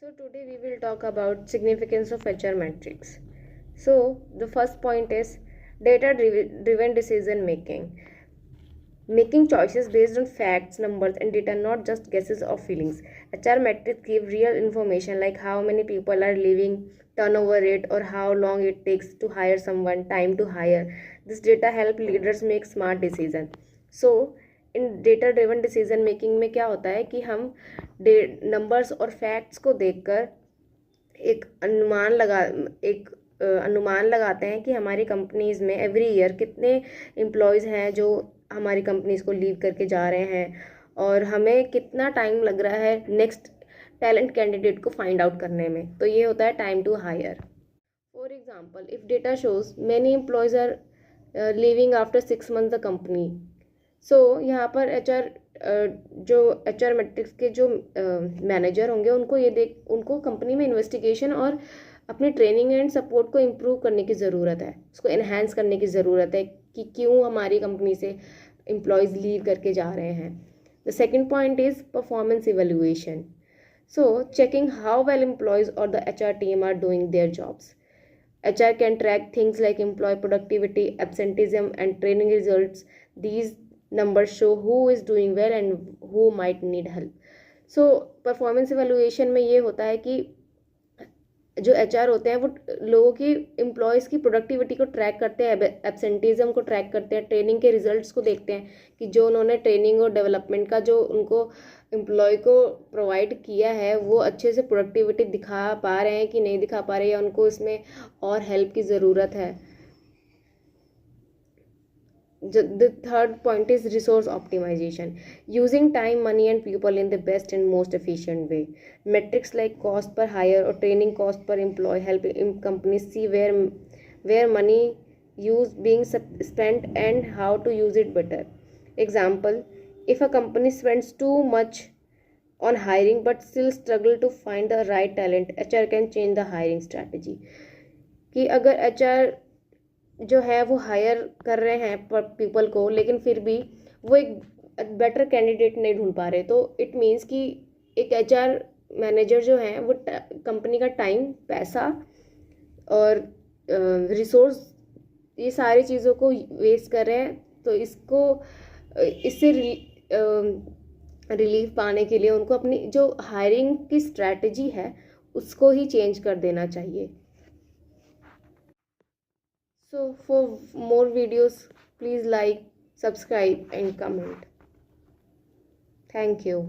So today we will talk about significance of HR metrics. So the first point is data driven decision making. Making choices based on facts, numbers and data, not just guesses or feelings. HR metrics give real information like how many people are leaving, turnover rate or how long it takes to hire someone, time to hire. This data help leaders make smart decision. So in data driven decision making में क्या होता है कि हम numbers और facts को देखकर एक अनुमान लगाते हैं कि हमारी कंपनीज में एवरी ईयर कितने एम्प्लॉयज़ हैं जो हमारी कंपनीज को लीव करके जा रहे हैं और हमें कितना टाइम लग रहा है नेक्स्ट टैलेंट कैंडिडेट को फाइंड आउट करने में. तो ये होता है time to hire. For example, if data shows many employees are leaving after 6 months the company. So यहाँ पर जो HR मैट्रिक्स के जो मैनेजर होंगे उनको कंपनी में इन्वेस्टिगेशन और अपनी ट्रेनिंग एंड सपोर्ट को इम्प्रूव करने की ज़रूरत है, उसको एनहेंस करने की ज़रूरत है कि क्यों हमारी कंपनी से एम्प्लॉयज़ लीव करके जा रहे हैं. The second point is performance evaluation. So checking how well employees और the HR team are doing their jobs. HR can track things like employee productivity, absenteeism and training results. These numbers show who is doing well and who might need help. So performance evaluation में ये होता है कि जो HR होते हैं वो लोगों की एम्प्लॉयज़ की प्रोडक्टिविटी को ट्रैक करते हैं, एब्सेंटीज़म को ट्रैक करते हैं, ट्रेनिंग के रिजल्ट्स को देखते हैं कि जो उन्होंने ट्रेनिंग और डेवलपमेंट का जो उनको एम्प्लॉय को प्रोवाइड किया है वो अच्छे से प्रोडक्टिविटी दिखा पा रहे हैं कि नहीं दिखा पा रहे, या उनको इसमें और हेल्प की ज़रूरत है. The third point is resource optimization. Using time, money and people in the best and most efficient way. Metrics like cost per hire or training cost per employee help companies see where money being spent and how to use it better. Example, if a company spends too much on hiring but still struggle to find the right talent, HR can change the hiring strategy. कि अगर HR जो है वो higher कर रहे हैं people को लेकिन फिर भी वो एक बेटर कैंडिडेट नहीं ढूंढ पा रहे, तो इट मीन्स कि एक HR मैनेजर जो है वो कंपनी का टाइम, पैसा और रिसोर्स, ये सारी चीज़ों को वेस्ट कर रहे हैं. तो इससे रिलीफ पाने के लिए उनको अपनी जो हायरिंग की स्ट्रैटेजी है उसको ही चेंज कर देना चाहिए. So for more videos, please like, subscribe and comment. Thank you.